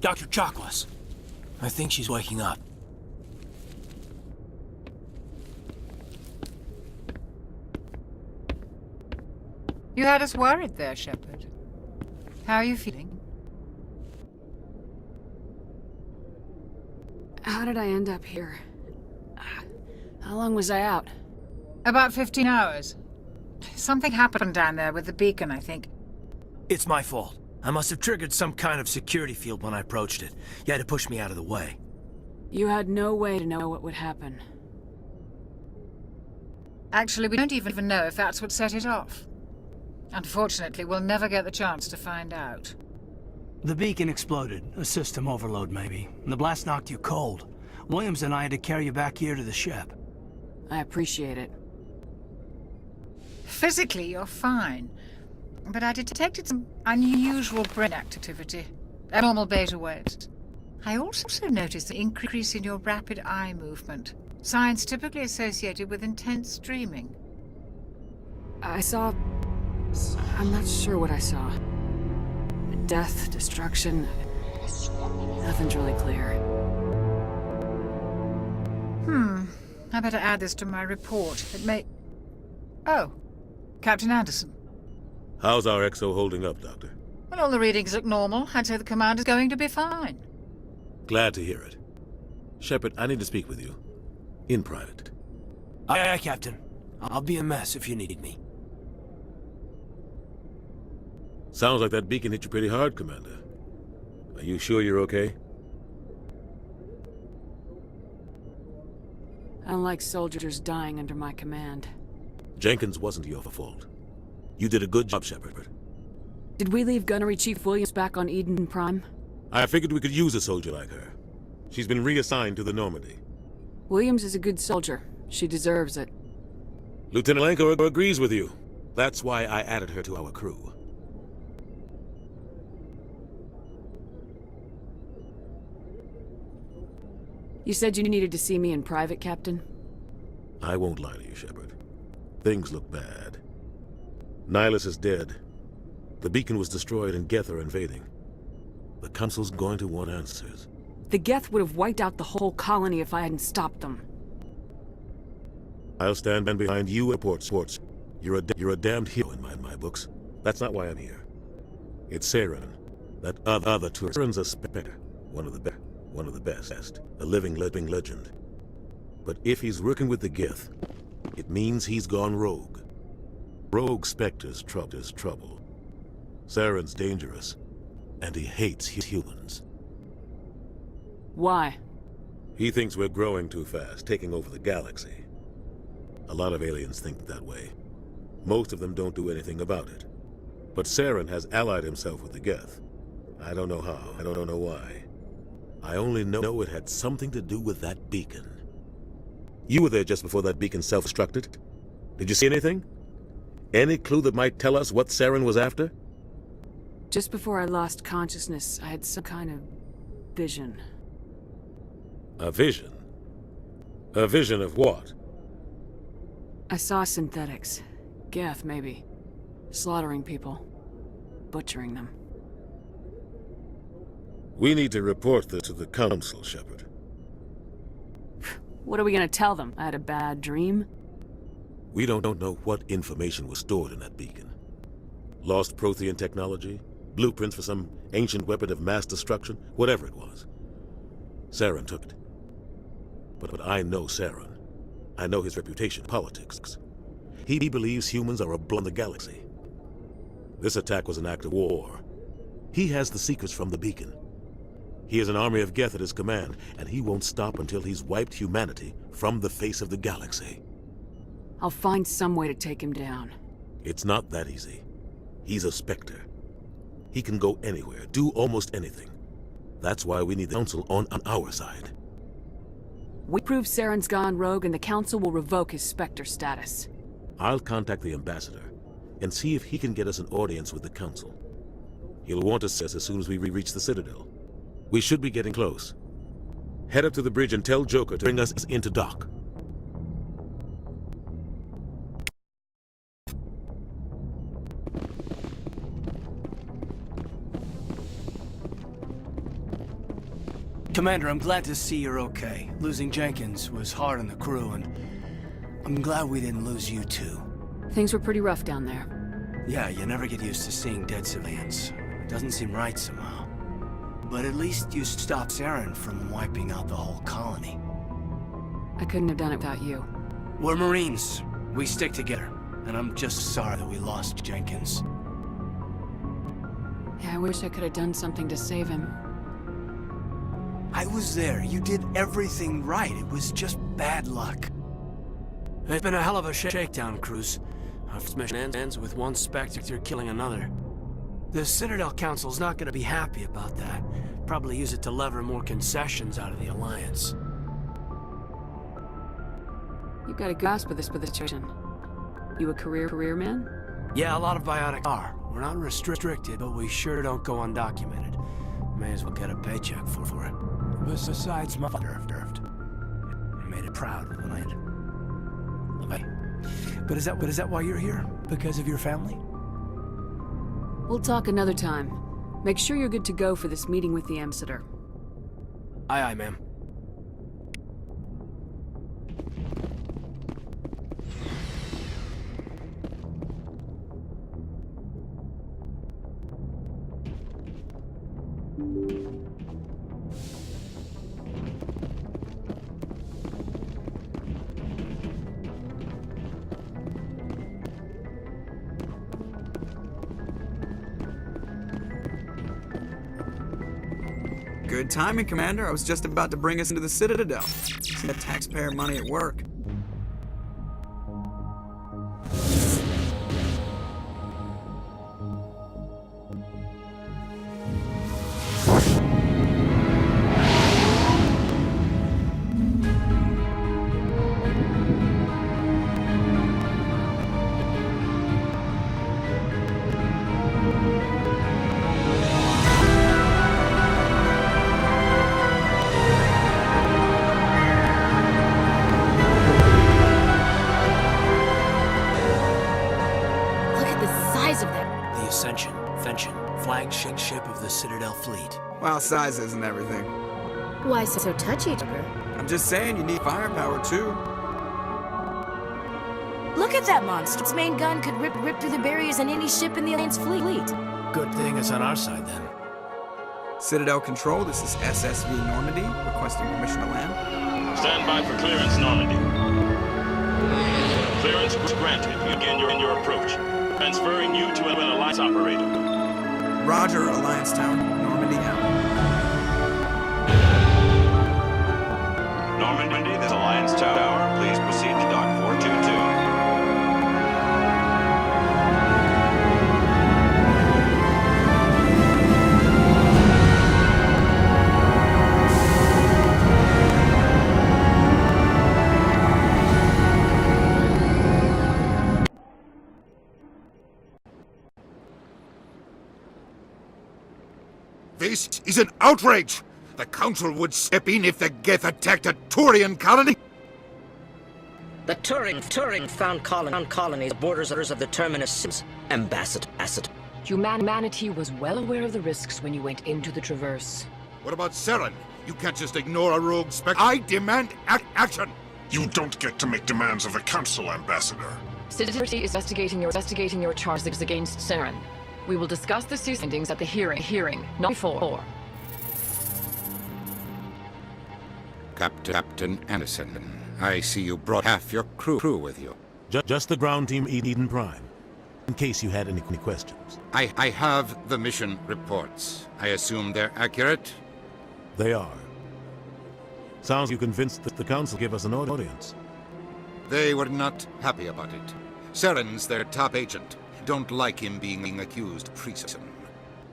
Dr. Chocolates. I think she's waking up. You had us worried there, Shepard. How are you feeling? How did I end up here? How long was I out? About 15 hours. Something happened down there with the beacon, I think. It's my fault. I must have triggered some kind of security field when I approached it. You had to push me out of the way. You had no way to know what would happen. Actually, we don't even know if that's what set it off. Unfortunately, we'll never get the chance to find out. The beacon exploded. A system overload, maybe. The blast knocked you cold. Williams and I had to carry you back here to the ship. I appreciate it. Physically, you're fine. But I detected some unusual brain activity. Abnormal beta waves. I also noticed an increase in your rapid eye movement. Signs typically associated with intense dreaming. I saw... I'm not sure what I saw. Death, destruction... Nothing's really clear. I better add this to my report. It may... Oh. Captain Anderson. How's our XO holding up, Doctor? Well, all the readings look normal. I'd say the commander's going to be fine. Glad to hear it. Shepard, I need to speak with you. In private. Aye, Captain. I'll be a mess if you need me. Sounds like that beacon hit you pretty hard, Commander. Are you sure you're okay? I don't like soldiers dying under my command. Jenkins wasn't your fault. You did a good job, Shepard. Did we leave Gunnery Chief Williams back on Eden Prime? I figured we could use a soldier like her. She's been reassigned to the Normandy. Williams is a good soldier. She deserves it. Lieutenant Lanko agrees with you. That's why I added her to our crew. You said you needed to see me in private, Captain? I won't lie to you, Shepard. Things look bad. Nihilus is dead. The beacon was destroyed and Geth are invading. The Council's going to want answers. The Geth would have wiped out the whole colony if I hadn't stopped them. I'll stand behind you and sports. You're a damned hero in my books. That's not why I'm here. It's Saren. That other tour. Saren's a spectre. One of the best. A living legend. But if he's working with the Geth, it means he's gone rogue. Rogue Spectre's trouble. Saren's dangerous, and he hates humans. Why? He thinks we're growing too fast, taking over the galaxy. A lot of aliens think that way. Most of them don't do anything about it. But Saren has allied himself with the Geth. I don't know how, I don't know why. I only know it had something to do with that beacon. You were there just before that beacon self-destructed. Did you see anything? Any clue that might tell us what Saren was after? Just before I lost consciousness, I had some kind of vision. A vision? A vision of what? I saw synthetics. Geth, maybe. Slaughtering people. Butchering them. We need to report this to the Council, Shepard. What are we gonna tell them? I had a bad dream? We don't know what information was stored in that beacon. Lost Prothean technology? Blueprints for some ancient weapon of mass destruction? Whatever it was. Saren took it. But I know Saren. I know his reputation in politics. He believes humans are a blot on the galaxy. This attack was an act of war. He has the secrets from the beacon. He has an army of Geth at his command, and he won't stop until he's wiped humanity from the face of the galaxy. I'll find some way to take him down. It's not that easy. He's a Spectre. He can go anywhere, do almost anything. That's why we need the Council on our side. We prove Saren's gone rogue and the Council will revoke his Spectre status. I'll contact the Ambassador and see if he can get us an audience with the Council. He'll want us as soon as we reach the Citadel. We should be getting close. Head up to the bridge and tell Joker to bring us into dock. Commander, I'm glad to see you're okay. Losing Jenkins was hard on the crew, and I'm glad we didn't lose you too. Things were pretty rough down there. Yeah, you never get used to seeing dead civilians. It doesn't seem right somehow. But at least you stopped Saren from wiping out the whole colony. I couldn't have done it without you. We're Marines. We stick together. And I'm just sorry that we lost Jenkins. Yeah, I wish I could have done something to save him. I was there. You did everything right. It was just bad luck. It's been a hell of a shakedown, Cruz. Our first mission ends with one Spectre killing another. The Citadel Council's not going to be happy about that. Probably use it to lever more concessions out of the Alliance. You've got a grasp of this situation. You a career man? Yeah, a lot of bionic are. We're not restricted, but we sure don't go undocumented. May as well get a paycheck for it. Besides, my father I made it proud when I had... Okay. But is that why you're here? Because of your family? We'll talk another time. Make sure you're good to go for this meeting with the ambassador. Aye, aye, ma'am. Good timing, Commander. I was just about to bring us into the Citadel. See that taxpayer money at work. Flagship ship of the Citadel fleet. Well, size isn't everything. Why so touchy, Tucker? I'm just saying you need firepower, too. Look at that monster. Its main gun could rip through the barriers in any ship in the Alliance fleet. Good thing it's on our side, then. Citadel Control, this is SSV Normandy, requesting permission to land. Stand by for clearance, Normandy. Clearance was granted. You begin your approach. Transferring you to an Alliance operator. Roger, Alliance Town, Normandy out. Normandy, this Alliance Tower. Please proceed to Dock 422. This is an outrage! The Council would step in if the Geth attacked a Turian colony! The Turing found colonies borders of the Terminus. Ambassador. Humanity was well aware of the risks when you went into the Traverse. What about Saren? You can't just ignore a rogue Spectre. I demand action! You don't get to make demands of the Council, Ambassador. Citadel is investigating your charges against Saren. We will discuss the findings at the hearing, not before. Captain Anderson, I see you brought half your crew with you. Just the ground team Eden Prime, in case you had any questions. I have the mission reports. I assume they're accurate? They are. Sounds you convinced the Council give us an audience. They were not happy about it. Saren's their top agent. Don't like him being accused of treason.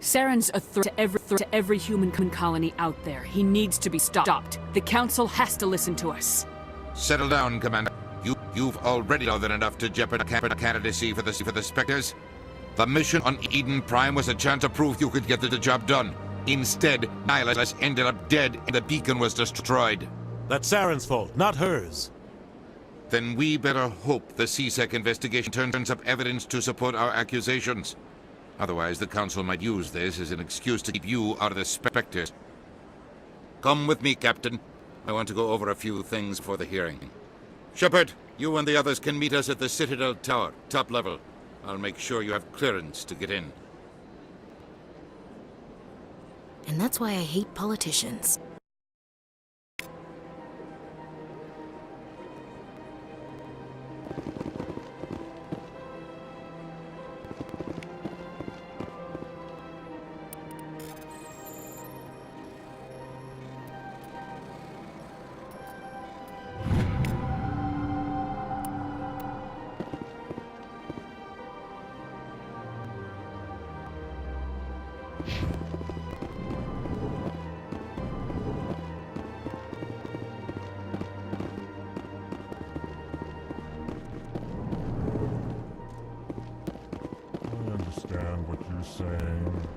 Saren's a threat to every human colony out there. He needs to be stopped. The Council has to listen to us. Settle down, Commander. You've already more than enough to jeopardize candidacy for the Spectres. The mission on Eden Prime was a chance to prove you could get the job done. Instead, Nihilus ended up dead and the beacon was destroyed. That's Saren's fault, not hers. Then we better hope the CSEC investigation turns up evidence to support our accusations. Otherwise, the Council might use this as an excuse to keep you out of the Spectres. Come with me, Captain. I want to go over a few things for the hearing. Shepard, you and the others can meet us at the Citadel Tower, top level. I'll make sure you have clearance to get in. And that's why I hate politicians. What you're saying,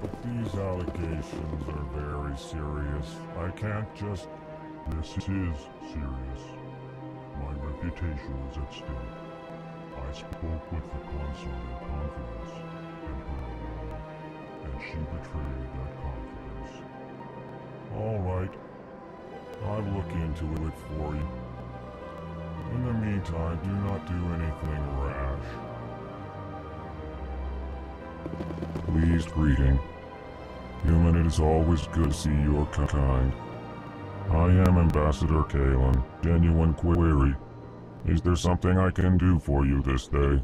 but these allegations are very serious. I can't just... This is serious. My reputation is at stake. I spoke with the consort in confidence, and her alone, and she betrayed that confidence. Alright, I'll look into it for you. In the meantime, do not do anything rash. Pleased greeting. Human, it is always good to see your kind. I am Ambassador Kalen. Genuine query. Is there something I can do for you this day?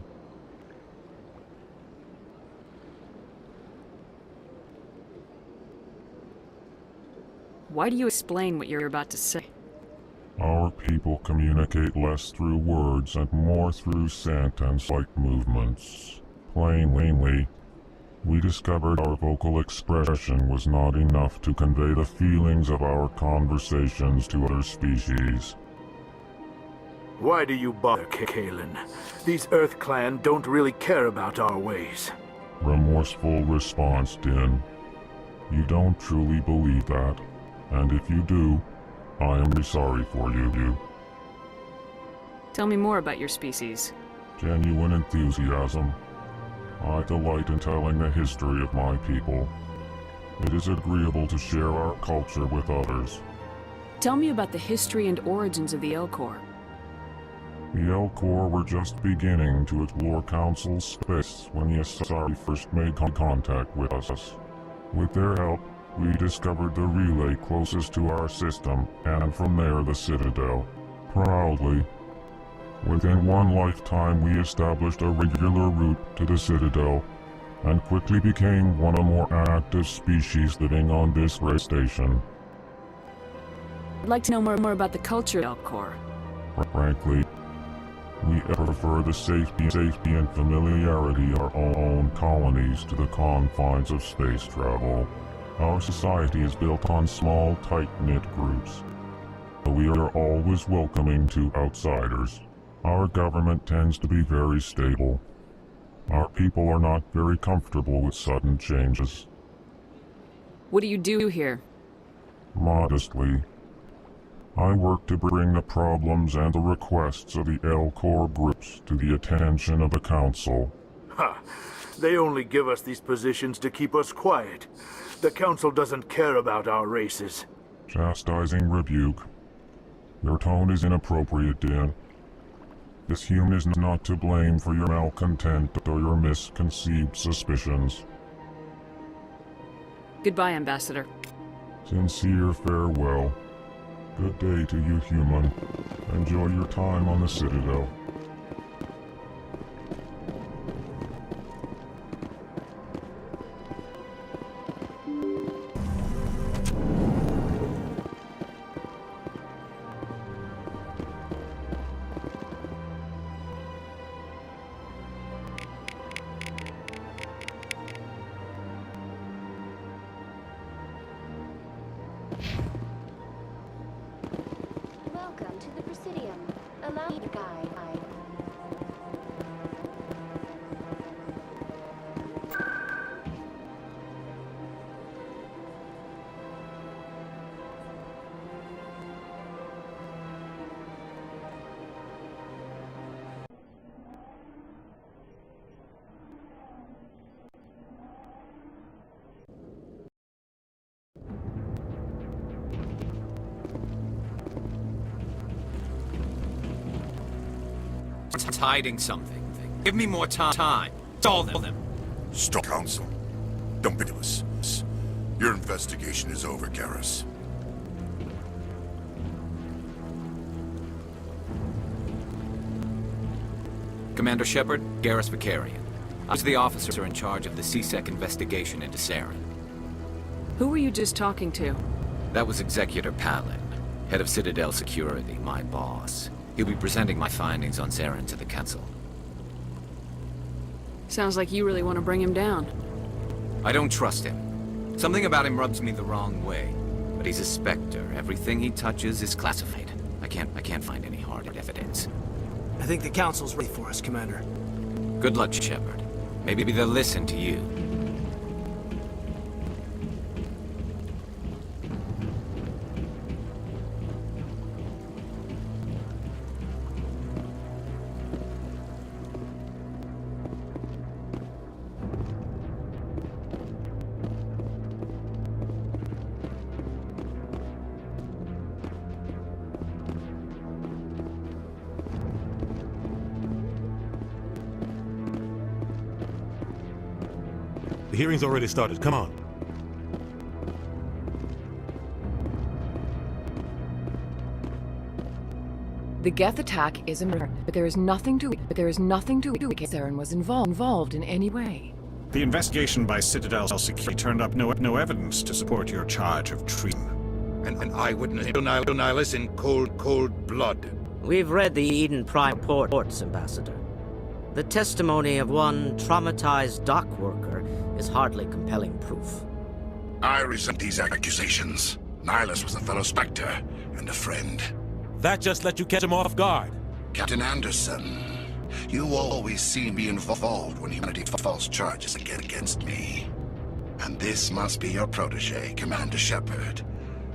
Why do you explain what you're about to say? Our people communicate less through words and more through sentence-like movements. Plainly, we discovered our vocal expression was not enough to convey the feelings of our conversations to other species. Why do you bother, Kalen? These Earth Clan don't really care about our ways. Remorseful response, Din. You don't truly believe that, and if you do, I am sorry for you. Tell me more about your species. Genuine enthusiasm. I delight in telling the history of my people. It is agreeable to share our culture with others. Tell me about the history and origins of the Elcor. The Elcor were just beginning to explore Council space when the Asari first made contact with us. With their help, we discovered the relay closest to our system, and from there the Citadel. Proudly, within one lifetime we established a regular route to the Citadel, and quickly became one of the more active species living on this great station. I'd like to know more about the culture of Elcor. Frankly, we prefer the safety and familiarity of our own colonies to the confines of space travel. Our society is built on small, tight-knit groups. We are always welcoming to outsiders. Our government tends to be very stable. Our people are not very comfortable with sudden changes. What do you do here? Modestly, I work to bring the problems and the requests of the Elcor groups to the attention of the Council. Ha! They only give us these positions to keep us quiet. The Council doesn't care about our races. Chastising rebuke. Your tone is inappropriate, Din. This human is not to blame for your malcontent or your misconceived suspicions. Goodbye, Ambassador. Sincere farewell. Good day to you, human. Enjoy your time on the Citadel. Welcome to the Presidium. Allow me to guide. hiding something. Give me more time. Solve them. Stop, Council. Don't be us. Your investigation is over, Garrus. Commander Shepard, Garrus Vicarian. I was the officer in charge of the CSEC investigation into Saren. Who were you just talking to? That was Executor Palin, head of Citadel Security, my boss. He'll be presenting my findings on Saren to the Council. Sounds like you really want to bring him down. I don't trust him. Something about him rubs me the wrong way. But he's a Spectre. Everything he touches is classified. I can't find any hard evidence. I think the Council's ready for us, Commander. Good luck, Shepard. Maybe they'll listen to you. The hearing's already started. Come on. The Geth attack is a murder, but there is nothing to indicate Saren was involved in any way. The investigation by Citadel Security turned up no evidence to support your charge of treason. An eyewitness Nihilus in cold blood. We've read the Eden Prime reports, Ambassador. The testimony of one traumatized dock worker is hardly compelling proof. I resent these accusations. Nihilus was a fellow Spectre and a friend. That just let you catch him off guard. Captain Anderson, you always seem to be involved when humanity false charges against me. And this must be your protege, Commander Shepard,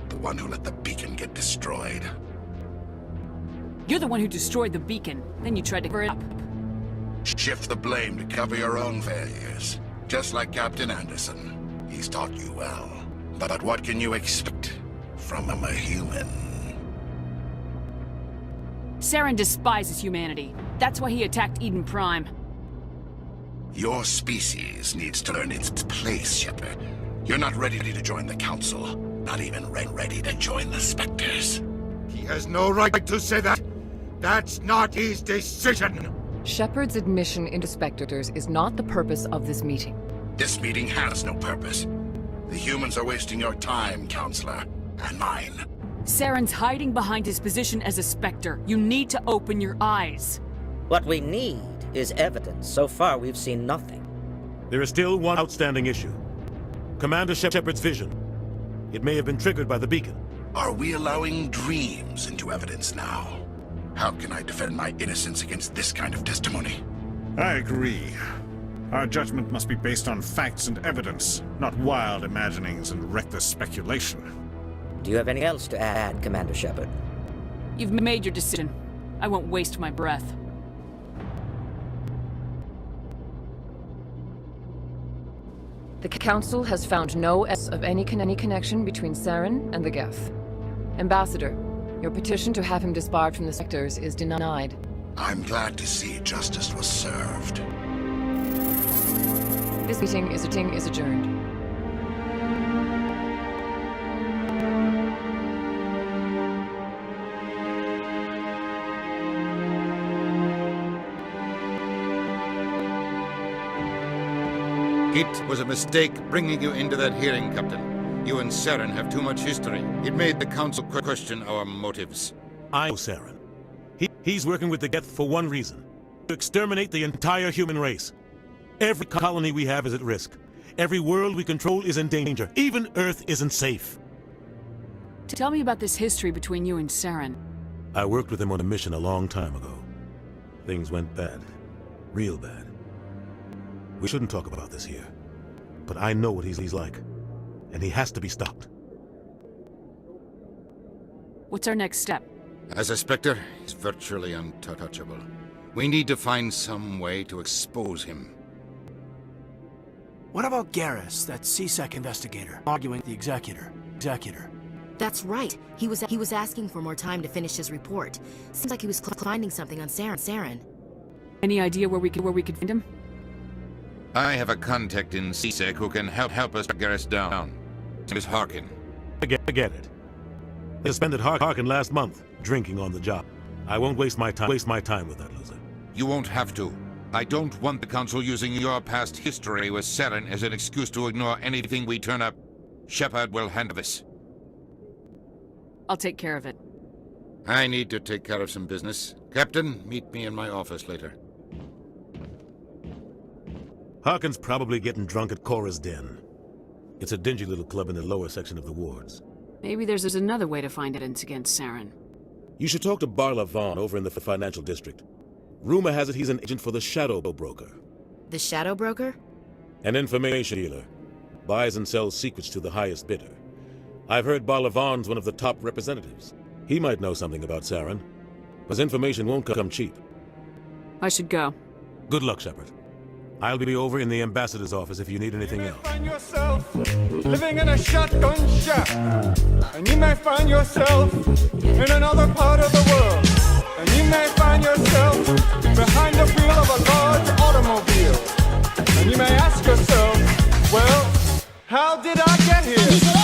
the one who let the beacon get destroyed. You're the one who destroyed the beacon, then you tried to cover it up. Shift the blame to cover your own failures. Just like Captain Anderson. He's taught you well. But what can you expect from a human? Saren despises humanity. That's why he attacked Eden Prime. Your species needs to learn its place, Shepard. You're not ready to join the Council. Not even ready to join the Spectres. He has no right to say that. That's not his decision. Shepard's admission into Spectators is not the purpose of this meeting. This meeting has no purpose. The humans are wasting your time, Counselor, and mine. Saren's hiding behind his position as a Spectre. You need to open your eyes. What we need is evidence. So far, we've seen nothing. There is still one outstanding issue. Commander Shepard's vision. It may have been triggered by the beacon. Are we allowing dreams into evidence now? How can I defend my innocence against this kind of testimony? I agree. Our judgment must be based on facts and evidence, not wild imaginings and reckless speculation. Do you have anything else to add, Commander Shepard? You've made your decision. I won't waste my breath. The Council has found no evidence of any connection between Saren and the Geth. Ambassador, your petition to have him disbarred from the Spectres is denied. I'm glad to see justice was served. This meeting is adjourned. It was a mistake bringing you into that hearing, Captain. You and Saren have too much history. It made the Council question our motives. I know Saren. He's working with the Geth for one reason. To exterminate the entire human race. Every colony we have is at risk. Every world we control is in danger. Even Earth isn't safe. Tell me about this history between you and Saren. I worked with him on a mission a long time ago. Things went bad. Real bad. We shouldn't talk about this here. But I know what he's like. And he has to be stopped. What's our next step? As a Spectre, he's virtually untouchable. We need to find some way to expose him. What about Garrus, that CSEC investigator, arguing with the Executor? That's right. He was asking for more time to finish his report. Seems like he was finding something on Saren. Any idea where we could find him? I have a contact in CSEC who can help us get us down. Miss Harkin. I get it. They suspended Harkin last month, drinking on the job. I won't waste my time with that loser. You won't have to. I don't want the Council using your past history with Saren as an excuse to ignore anything we turn up. Shepard will handle this. I'll take care of it. I need to take care of some business. Captain, meet me in my office later. Harkin's probably getting drunk at Cora's Den. It's a dingy little club in the lower section of the wards. Maybe there's another way to find evidence against Saren. You should talk to Barla Vaughn over in the financial district. Rumor has it he's an agent for the Shadow Broker. The Shadow Broker? An information dealer. Buys and sells secrets to the highest bidder. I've heard Barla Vaughn's one of the top representatives. He might know something about Saren. His information won't come cheap. I should go. Good luck, Shepard. I'll be over in the ambassador's office if you need anything else. Find yourself living in a shotgun shack, and you may find yourself in another part of the world, and you may find yourself behind the wheel of a large automobile, and you may ask yourself, well, how did I get here?